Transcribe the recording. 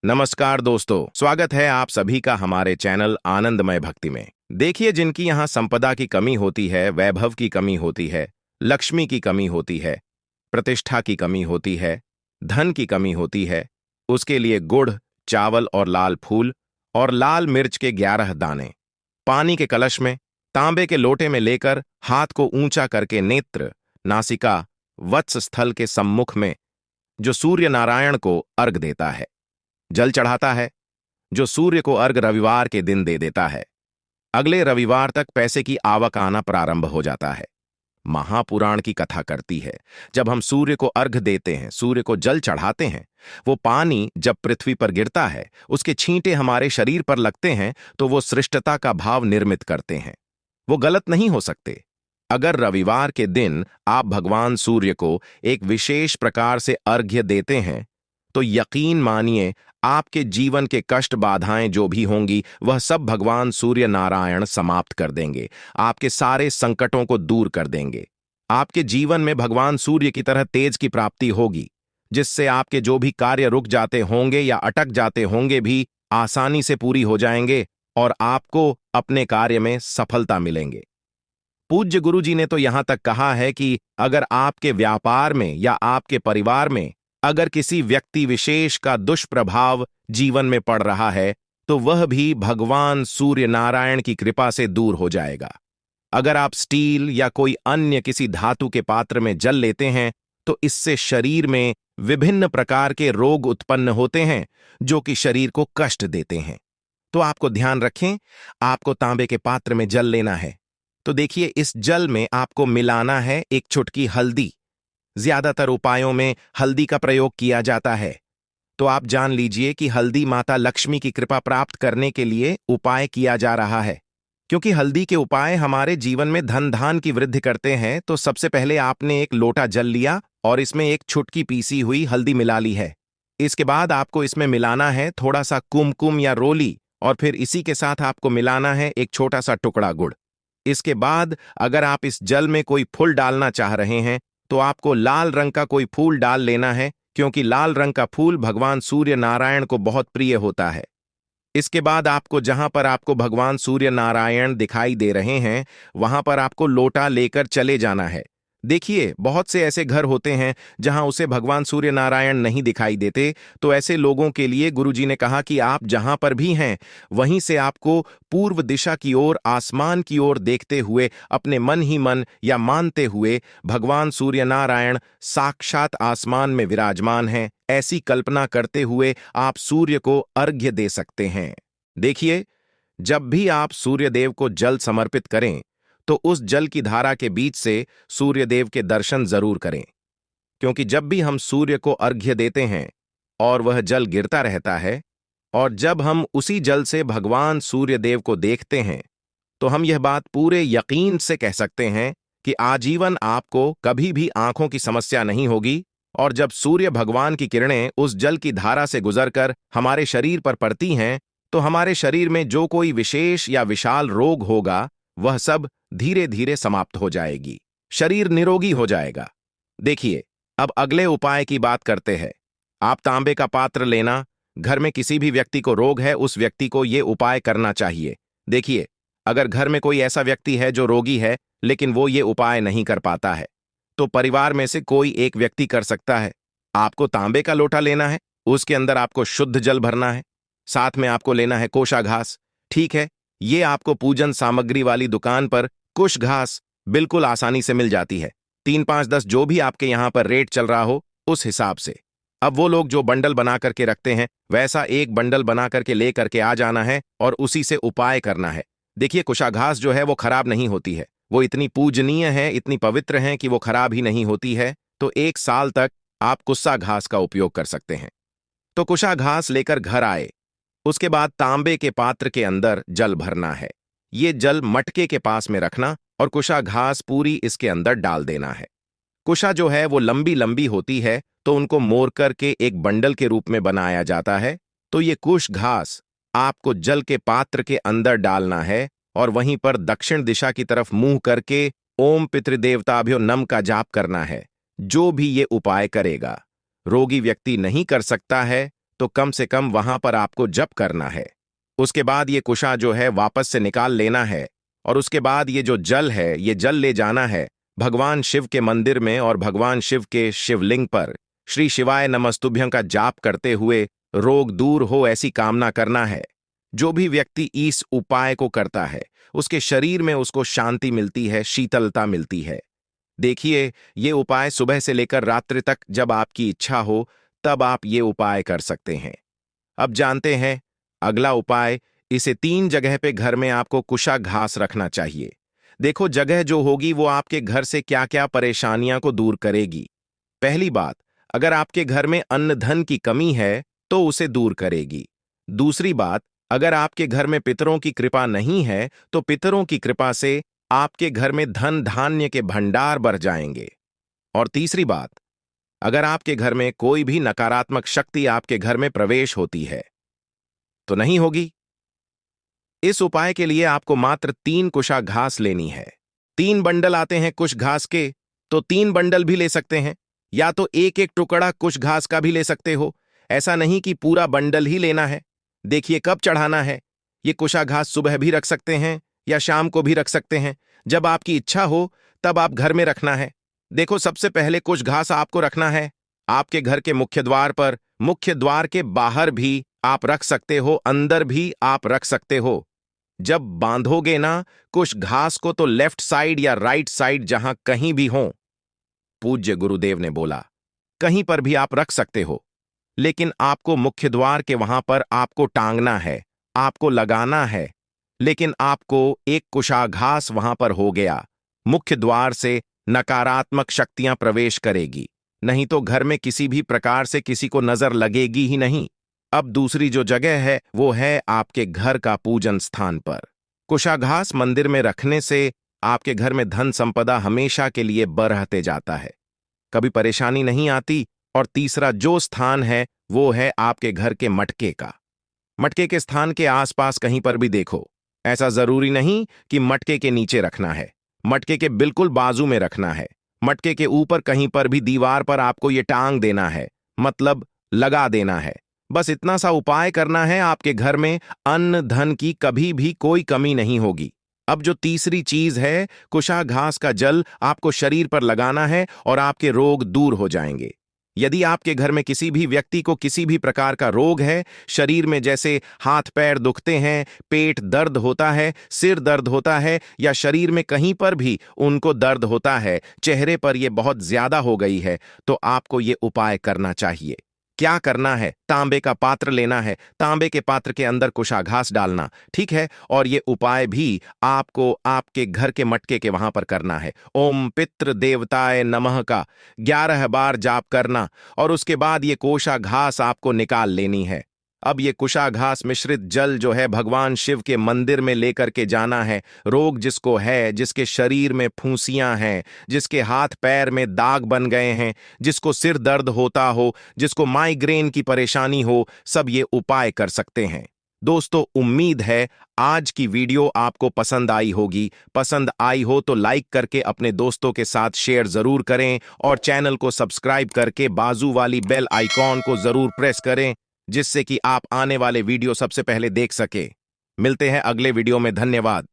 नमस्कार दोस्तों, स्वागत है आप सभी का हमारे चैनल आनंदमय भक्ति में। देखिए, जिनकी यहाँ संपदा की कमी होती है, वैभव की कमी होती है, लक्ष्मी की कमी होती है, प्रतिष्ठा की कमी होती है, धन की कमी होती है, उसके लिए गुड़, चावल और लाल फूल और लाल मिर्च के 11 दाने पानी के कलश में, तांबे के लोटे में लेकर हाथ को ऊंचा करके नेत्र, नासिका, वत्स स्थल के सम्मुख में जो सूर्य नारायण को अर्घ देता है, जल चढ़ाता है, जो सूर्य को अर्घ रविवार के दिन दे देता है, अगले रविवार तक पैसे की आवक आना प्रारंभ हो जाता है। महापुराण की कथा करती है, जब हम सूर्य को अर्घ देते हैं, सूर्य को जल चढ़ाते हैं, वो पानी जब पृथ्वी पर गिरता है, उसके छींटे हमारे शरीर पर लगते हैं तो वो सृष्टता का भाव निर्मित करते हैं। वो गलत नहीं हो सकते। अगर रविवार के दिन आप भगवान सूर्य को एक विशेष प्रकार से अर्घ्य देते हैं तो यकीन मानिए, आपके जीवन के कष्ट बाधाएं जो भी होंगी वह सब भगवान सूर्य नारायण समाप्त कर देंगे, आपके सारे संकटों को दूर कर देंगे। आपके जीवन में भगवान सूर्य की तरह तेज की प्राप्ति होगी, जिससे आपके जो भी कार्य रुक जाते होंगे या अटक जाते होंगे भी आसानी से पूरी हो जाएंगे और आपको अपने कार्य में सफलता मिलेंगे। पूज्य गुरु जी ने तो यहां तक कहा है कि अगर आपके व्यापार में या आपके परिवार में अगर किसी व्यक्ति विशेष का दुष्प्रभाव जीवन में पड़ रहा है तो वह भी भगवान सूर्य नारायण की कृपा से दूर हो जाएगा। अगर आप स्टील या कोई अन्य किसी धातु के पात्र में जल लेते हैं तो इससे शरीर में विभिन्न प्रकार के रोग उत्पन्न होते हैं जो कि शरीर को कष्ट देते हैं। तो आपको ध्यान रखें, आपको तांबे के पात्र में जल लेना है। तो देखिए, इस जल में आपको मिलाना है एक चुटकी हल्दी। ज्यादातर उपायों में हल्दी का प्रयोग किया जाता है, तो आप जान लीजिए कि हल्दी माता लक्ष्मी की कृपा प्राप्त करने के लिए उपाय किया जा रहा है। क्योंकि हल्दी के उपाय हमारे जीवन में धन धान की वृद्धि करते हैं, तो सबसे पहले आपने एक लोटा जल लिया और इसमें एक चुटकी पीसी हुई हल्दी मिला ली है। इसके बाद आपको इसमें मिलाना है थोड़ा सा कुमकुम या रोली, और फिर इसी के साथ आपको मिलाना है एक छोटा सा टुकड़ा गुड़। इसके बाद अगर आप इस जल में कोई फूल डालना चाह रहे हैं तो आपको लाल रंग का कोई फूल डाल लेना है, क्योंकि लाल रंग का फूल भगवान सूर्य नारायण को बहुत प्रिय होता है। इसके बाद आपको जहां पर आपको भगवान सूर्य नारायण दिखाई दे रहे हैं वहां पर आपको लोटा लेकर चले जाना है। देखिए, बहुत से ऐसे घर होते हैं जहां उसे भगवान सूर्य नारायण नहीं दिखाई देते, तो ऐसे लोगों के लिए गुरुजी ने कहा कि आप जहां पर भी हैं वहीं से आपको पूर्व दिशा की ओर, आसमान की ओर देखते हुए अपने मन ही मन या मानते हुए भगवान सूर्य नारायण साक्षात आसमान में विराजमान हैं, ऐसी कल्पना करते हुए आप सूर्य को अर्घ्य दे सकते हैं। देखिए, जब भी आप सूर्यदेव को जल समर्पित करें तो उस जल की धारा के बीच से सूर्यदेव के दर्शन जरूर करें, क्योंकि जब भी हम सूर्य को अर्घ्य देते हैं और वह जल गिरता रहता है और जब हम उसी जल से भगवान सूर्यदेव को देखते हैं तो हम यह बात पूरे यकीन से कह सकते हैं कि आजीवन आपको कभी भी आंखों की समस्या नहीं होगी। और जब सूर्य भगवान की किरणें उस जल की धारा से गुजरकर हमारे शरीर पर पड़ती हैं तो हमारे शरीर में जो कोई विशेष या विशाल रोग होगा वह सब धीरे धीरे समाप्त हो जाएगी, शरीर निरोगी हो जाएगा। देखिए, अब अगले उपाय की बात करते हैं। आप तांबे का पात्र लेना, घर में किसी भी व्यक्ति को रोग है उस व्यक्ति को यह उपाय करना चाहिए। देखिए, अगर घर में कोई ऐसा व्यक्ति है जो रोगी है लेकिन वो ये उपाय नहीं कर पाता है तो परिवार में से कोई एक व्यक्ति कर सकता है। आपको तांबे का लोटा लेना है, उसके अंदर आपको शुद्ध जल भरना है, साथ में आपको लेना है कोशा घास। ठीक है, ये आपको पूजन सामग्री वाली दुकान पर कुश घास बिल्कुल आसानी से मिल जाती है। 3, 5, 10 जो भी आपके यहां पर रेट चल रहा हो उस हिसाब से। अब वो लोग जो बंडल बना करके रखते हैं वैसा एक बंडल बना करके ले करके आ जाना है और उसी से उपाय करना है। देखिए, कुशा घास जो है वो खराब नहीं होती है, वो इतनी पूजनीय है, इतनी पवित्र है कि वो खराब ही नहीं होती है। तो 1 साल तक आप कुस्सा घास का उपयोग कर सकते हैं। तो कुशा घास लेकर घर आए, उसके बाद तांबे के पात्र के अंदर जल भरना है। ये जल मटके के पास में रखना और कुशा घास पूरी इसके अंदर डाल देना है। कुशा जो है वो लंबी लंबी होती है, तो उनको मोड़ करके एक बंडल के रूप में बनाया जाता है। तो ये कुश घास आपको जल के पात्र के अंदर डालना है और वहीं पर दक्षिण दिशा की तरफ मुंह करके ओम पितृदेवताभ्यो नम का जाप करना है। जो भी ये उपाय करेगा, रोगी व्यक्ति नहीं कर सकता है तो कम से कम वहां पर आपको जप करना है। उसके बाद ये कुशा जो है वापस से निकाल लेना है, और उसके बाद ये जो जल है ये जल ले जाना है भगवान शिव के मंदिर में, और भगवान शिव के शिवलिंग पर श्री शिवाय नमस्तुभ्यं का जाप करते हुए रोग दूर हो ऐसी कामना करना है। जो भी व्यक्ति इस उपाय को करता है उसके शरीर में उसको शांति मिलती है, शीतलता मिलती है। देखिए, ये उपाय सुबह से लेकर रात्रि तक जब आपकी इच्छा हो तब आप ये उपाय कर सकते हैं। अब जानते हैं अगला उपाय। इसे 3 जगह पे घर में आपको कुशा घास रखना चाहिए। देखो, जगह जो होगी वो आपके घर से क्या क्या परेशानियां को दूर करेगी। पहली बात, अगर आपके घर में अन्न धन की कमी है तो उसे दूर करेगी। दूसरी बात, अगर आपके घर में पितरों की कृपा नहीं है तो पितरों की कृपा से आपके घर में धन धान्य के भंडार बढ़ जाएंगे। और तीसरी बात, अगर आपके घर में कोई भी नकारात्मक शक्ति आपके घर में प्रवेश होती है तो नहीं होगी। इस उपाय के लिए आपको मात्र 3 कुशा घास लेनी है। 3 बंडल आते हैं कुश घास के, तो 3 बंडल भी ले सकते हैं, या तो एक एक टुकड़ा कुश घास का भी ले सकते हो। ऐसा नहीं कि पूरा बंडल ही लेना है। देखिए कब चढ़ाना है। ये कुशा घास सुबह भी रख सकते हैं या शाम को भी रख सकते हैं, जब आपकी इच्छा हो तब आप घर में रखना है। देखो, सबसे पहले कुश घास आपको रखना है आपके घर के मुख्य द्वार पर। मुख्य द्वार के बाहर भी आप रख सकते हो, अंदर भी आप रख सकते हो। जब बांधोगे ना कुश घास को तो लेफ्ट साइड या राइट साइड जहां कहीं भी हो, पूज्य गुरुदेव ने बोला, कहीं पर भी आप रख सकते हो, लेकिन आपको मुख्य द्वार के वहां पर आपको टांगना है, आपको लगाना है। लेकिन आपको एक कुशा घास वहां पर हो गया, मुख्य द्वार से नकारात्मक शक्तियां प्रवेश करेगी, नहीं तो घर में किसी भी प्रकार से किसी को नजर लगेगी ही नहीं। अब दूसरी जो जगह है वो है आपके घर का पूजन स्थान पर। कुशाघास मंदिर में रखने से आपके घर में धन संपदा हमेशा के लिए बरहते जाता है, कभी परेशानी नहीं आती। और तीसरा जो स्थान है वो है आपके घर के मटके का। मटके के स्थान के आसपास कहीं पर भी देखो, ऐसा जरूरी नहीं कि मटके के नीचे रखना है, मटके के बिल्कुल बाजू में रखना है। मटके के ऊपर कहीं पर भी दीवार पर आपको ये टांग देना है, मतलब लगा देना है। बस इतना सा उपाय करना है, आपके घर में अन्न धन की कभी भी कोई कमी नहीं होगी। अब जो तीसरी चीज है, कुशा घास का जल आपको शरीर पर लगाना है और आपके रोग दूर हो जाएंगे। यदि आपके घर में किसी भी व्यक्ति को किसी भी प्रकार का रोग है, शरीर में जैसे हाथ पैर दुखते हैं, पेट दर्द होता है, सिर दर्द होता है, या शरीर में कहीं पर भी उनको दर्द होता है, चेहरे पर यह बहुत ज्यादा हो गई है, तो आपको ये उपाय करना चाहिए। क्या करना है, तांबे का पात्र लेना है, तांबे के पात्र के अंदर कुशा घास डालना, ठीक है। और ये उपाय भी आपको आपके घर के मटके के वहां पर करना है। ओम पितृ देवताय नमः का 11 बार जाप करना, और उसके बाद ये कोशा घास आपको निकाल लेनी है। अब ये कुशा घास मिश्रित जल जो है भगवान शिव के मंदिर में लेकर के जाना है। रोग जिसको है, जिसके शरीर में फूंसियां हैं, जिसके हाथ पैर में दाग बन गए हैं, जिसको सिर दर्द होता हो, जिसको माइग्रेन की परेशानी हो, सब ये उपाय कर सकते हैं। दोस्तों, उम्मीद है आज की वीडियो आपको पसंद आई होगी। पसंद आई हो तो लाइक करके अपने दोस्तों के साथ शेयर जरूर करें, और चैनल को सब्सक्राइब करके बाजू वाली बेल आइकॉन को जरूर प्रेस करें, जिससे कि आप आने वाले वीडियो सबसे पहले देख सके। मिलते हैं अगले वीडियो में। धन्यवाद।